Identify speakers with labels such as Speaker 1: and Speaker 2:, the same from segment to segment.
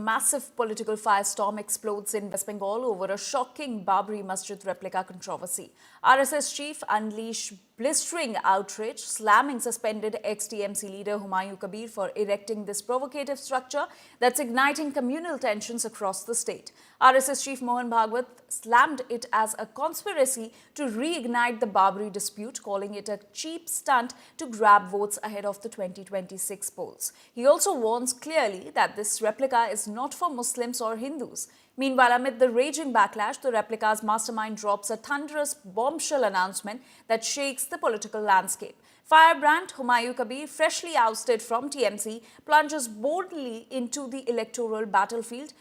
Speaker 1: massive political firestorm explodes in West Bengal over a shocking Babri Masjid replica controversy. RSS chief unleashed blistering outrage, slamming suspended ex-TMC leader Humayun Kabir for erecting this provocative structure that's igniting communal tensions across the state. RSS chief Mohan Bhagwat slammed it as a conspiracy to reignite the Babri dispute, calling it a cheap stunt to grab votes ahead of the 2026 polls. He also warns clearly that this replica is not for Muslims or Hindus. Meanwhile, amid the raging backlash, the replica's mastermind drops a thunderous bombshell announcement that shakes the political landscape. Firebrand Humayun Kabir, freshly ousted from TMC, plunges boldly into the electoral battlefield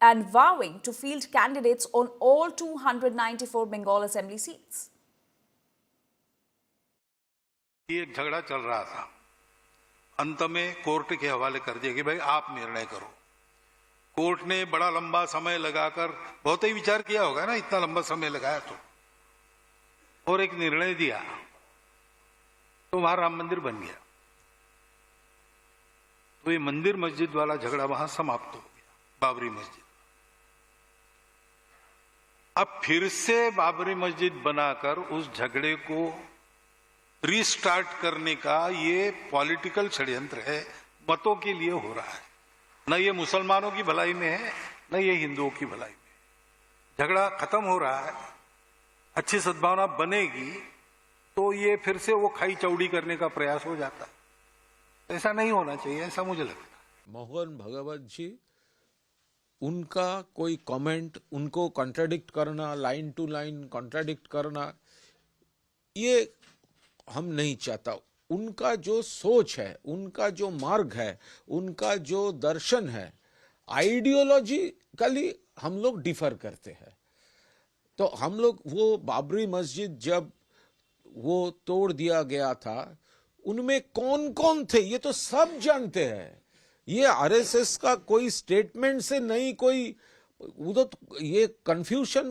Speaker 1: and vowing to field candidates on all 294 Bengal Assembly seats.
Speaker 2: ये एक झगड़ा चल रहा था, अंत में court के हवाले कर दिया कि भाई आप निर्णय करो। कोर्ट ने बड़ा लंबा समय लगाकर बहुत ही विचार किया होगा ना, इतना लंबा समय लगाया तो, और एक निर्णय दिया तो वहां राम मंदिर बन गया। तो ये मंदिर मस्जिद वाला झगड़ा वहां समाप्त हो गया, बाबरी मस्जिद। अब फिर से बाबरी मस्जिद बनाकर उस झगड़े को रीस्टार्ट करने का ये पॉलिटिकल षड्यंत्र है, मतों के लिए हो रहा है। न ये मुसलमानों की भलाई में है, न ये हिंदुओं की भलाई में। झगड़ा खत्म हो रहा है, अच्छी सद्भावना बनेगी तो ये फिर से वो खाई चौड़ी करने का प्रयास हो जाता है। ऐसा नहीं होना चाहिए, ऐसा मुझे लगता है।
Speaker 3: मोहन भागवत जी, उनका कोई कमेंट, उनको कॉन्ट्राडिक्ट करना, लाइन टू लाइन कॉन्ट्राडिक्ट करना, ये हम नहीं चाहता। उनका जो सोच है, उनका जो मार्ग है, उनका जो दर्शन है, आइडियोलॉजिकली हम लोग डिफर करते हैं। तो हम लोग वो बाबरी मस्जिद जब वो तोड़ दिया गया था, उनमें कौन कौन थे ये तो सब जानते हैं। ये आरएसएस का कोई स्टेटमेंट से नहीं, कोई उधर ये कंफ्यूजन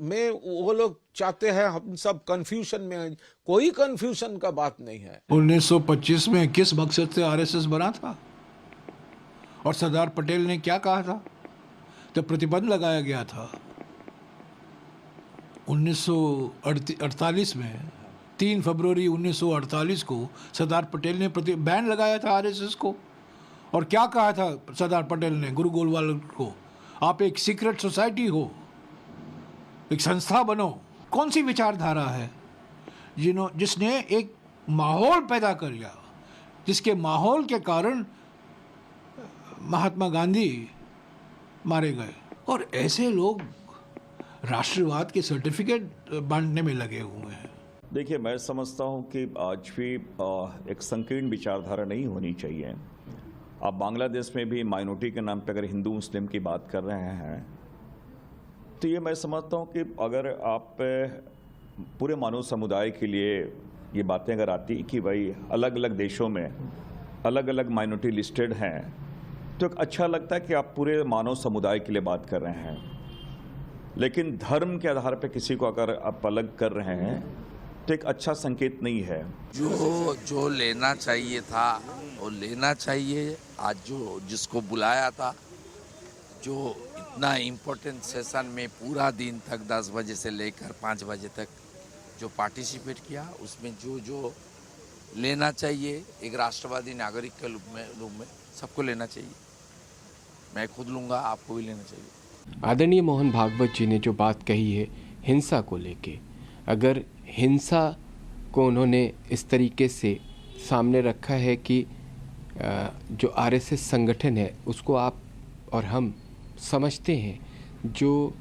Speaker 3: में वो लोग चाहते हैं, हम सब कंफ्यूजन में। कोई कंफ्यूजन का बात नहीं है।
Speaker 4: 1925 में किस मकसद से आरएसएस बना था और सरदार पटेल ने क्या कहा था? तो प्रतिबंध लगाया गया था 1948 में। 3 फरवरी 1948 को सरदार पटेल ने बैन लगाया था आरएसएस को। और क्या कहा था सरदार पटेल ने गुरु गोलवाल को? आप एक सीक्रेट सोसाइटी हो, एक संस्था बनो। कौन सी विचारधारा है जिसने एक माहौल पैदा कर लिया, जिसके माहौल के कारण महात्मा गांधी मारे गए? और ऐसे लोग राष्ट्रवाद के सर्टिफिकेट बांटने में लगे हुए हैं।
Speaker 5: देखिए, मैं समझता हूं कि आज भी एक संकीर्ण विचारधारा नहीं होनी चाहिए। आप बांग्लादेश में भी माइनॉरिटी के नाम पर अगर हिंदू मुस्लिम की बात कर रहे हैं, तो ये मैं समझता हूँ कि अगर आप पूरे मानव समुदाय के लिए ये बातें अगर आती कि भाई अलग अलग देशों में अलग अलग माइनॉरिटी लिस्टेड हैं, तो एक अच्छा लगता है कि आप पूरे मानव समुदाय के लिए बात कर रहे हैं। लेकिन धर्म के आधार पर किसी को अगर आप अलग कर रहे हैं तो एक अच्छा संकेत नहीं है।
Speaker 6: जो लेना चाहिए था वो लेना चाहिए। आज जिसको बुलाया था, जो इतना इम्पोर्टेंट सेशन में पूरा दिन तक 10 बजे से लेकर 5 बजे तक जो पार्टिसिपेट किया, उसमें जो लेना चाहिए एक राष्ट्रवादी नागरिक के रूप में सबको लेना चाहिए। मैं खुद लूँगा, आपको भी लेना चाहिए।
Speaker 7: आदरणीय मोहन भागवत जी ने जो बात कही है हिंसा को लेके, अगर हिंसा को उन्होंने इस तरीके से सामने रखा है कि जो आरएसएस संगठन है उसको आप और हम समझते हैं जो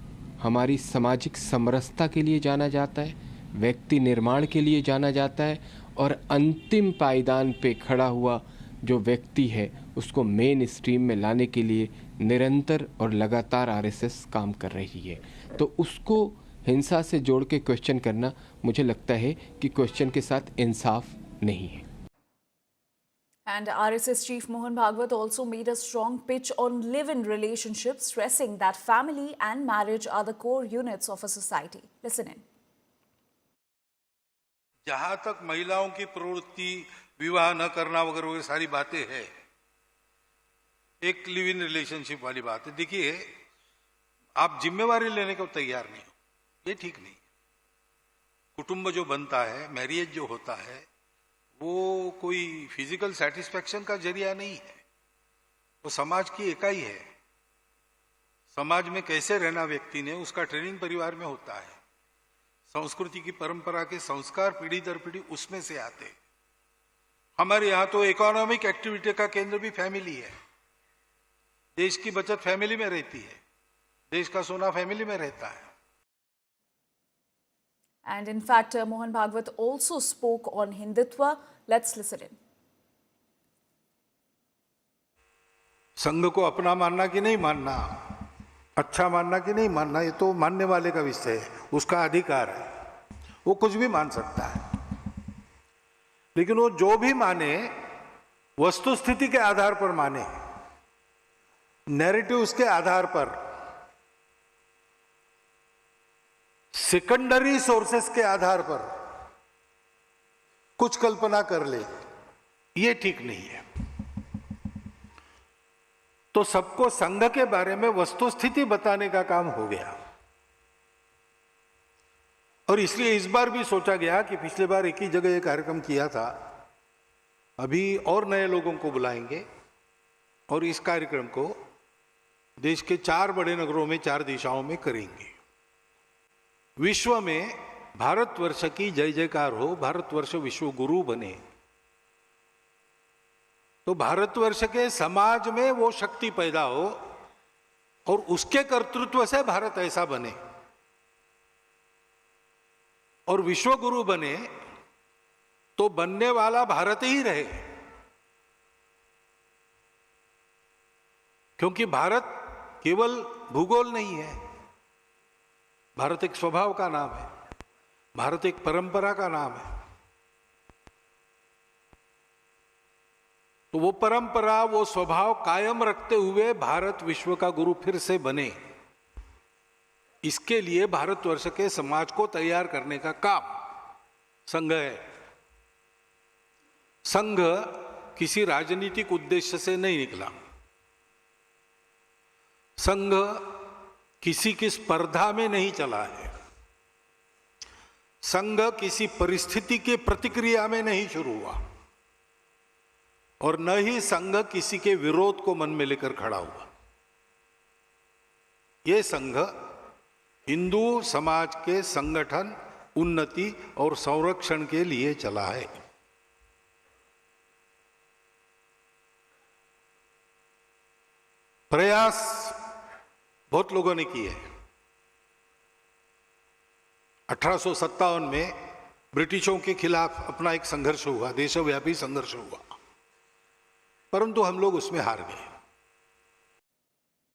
Speaker 7: हमारी सामाजिक समरसता के लिए जाना जाता है, व्यक्ति निर्माण के लिए जाना जाता है, और अंतिम पायदान पे खड़ा हुआ जो व्यक्ति है उसको मेन स्ट्रीम में लाने के लिए निरंतर और लगातार आरएसएस काम कर रही है। तो उसको हिंसा से जोड़ के क्वेश्चन करना मुझे लगता है कि क्वेश्चन के साथ इंसाफ नहीं है।
Speaker 1: And RSS chief Mohan Bhagwat also made a strong pitch on live-in relationships, stressing that family and marriage are the core units of a society. Listen in.
Speaker 2: जहां तक महिलाओं की प्रवृत्ति, विवाह न करना वगैरह वो सारी बातें हैं, एक लिव इन रिलेशनशिप वाली बात है। देखिए, आप जिम्मेवारी लेने को तैयार नहीं हो, ये ठीक नहीं। कुटुंब जो बनता है, मैरिज जो होता है, वो कोई फिजिकल सेटिस्फेक्शन का जरिया नहीं है, वो समाज की इकाई है। समाज में कैसे रहना व्यक्ति ने, उसका ट्रेनिंग परिवार में होता है। संस्कृति की परंपरा के संस्कार पीढ़ी दर पीढ़ी उसमें से आते हैं। हमारे यहाँ तो इकोनॉमिक एक्टिविटी का केंद्र भी फैमिली है। देश की बचत फैमिली में रहती है, देश का सोना फैमिली में रहता है।
Speaker 1: And in fact, Mohan Bhagwat also spoke on Hindutva. Let's listen in.
Speaker 2: संघ को अपना मानना कि नहीं मानना, अच्छा मानना कि नहीं मानना, ये तो मानने वाले का विषय है, उसका अधिकार है, वो कुछ भी मान सकता है। लेकिन वो जो भी माने वस्तु स्थिति के आधार पर माने, नैरेटिव्स के आधार पर, सेकेंडरी सोर्सेस के आधार पर कुछ कल्पना कर ले, ये ठीक नहीं है। तो सबको संघ के बारे में वस्तुस्थिति बताने का काम हो गया। और इसलिए इस बार भी सोचा गया कि पिछले बार एक ही जगह ये कार्यक्रम किया था, अभी और नए लोगों को बुलाएंगे और इस कार्यक्रम को देश के 4 बड़े नगरों में 4 दिशाओं में करेंगे। विश्व में भारतवर्ष की जय जयकार हो, भारतवर्ष विश्व गुरु बने, तो भारतवर्ष के समाज में वो शक्ति पैदा हो और उसके कर्तृत्व से भारत ऐसा बने। और विश्व गुरु बने तो बनने वाला भारत ही रहे, क्योंकि भारत केवल भूगोल नहीं है, भारत एक स्वभाव का नाम है, भारत एक परंपरा का नाम है। तो वो परंपरा, वो स्वभाव कायम रखते हुए भारत विश्व का गुरु फिर से बने, इसके लिए भारतवर्ष के समाज को तैयार करने का काम संघ है। संघ किसी राजनीतिक उद्देश्य से नहीं निकला, संघ किसी की स्पर्धा में नहीं चला है, संघ किसी परिस्थिति की प्रतिक्रिया में नहीं शुरू हुआ, और न ही संघ किसी के विरोध को मन में लेकर खड़ा हुआ। ये संघ हिंदू समाज के संगठन, उन्नति और संरक्षण के लिए चला है। प्रयास बहुत लोगों ने किए। 1857 में ब्रिटिशों के खिलाफ अपना एक संघर्ष हुआ, देशव्यापी संघर्ष हुआ, परंतु हम लोग उसमें हार गए।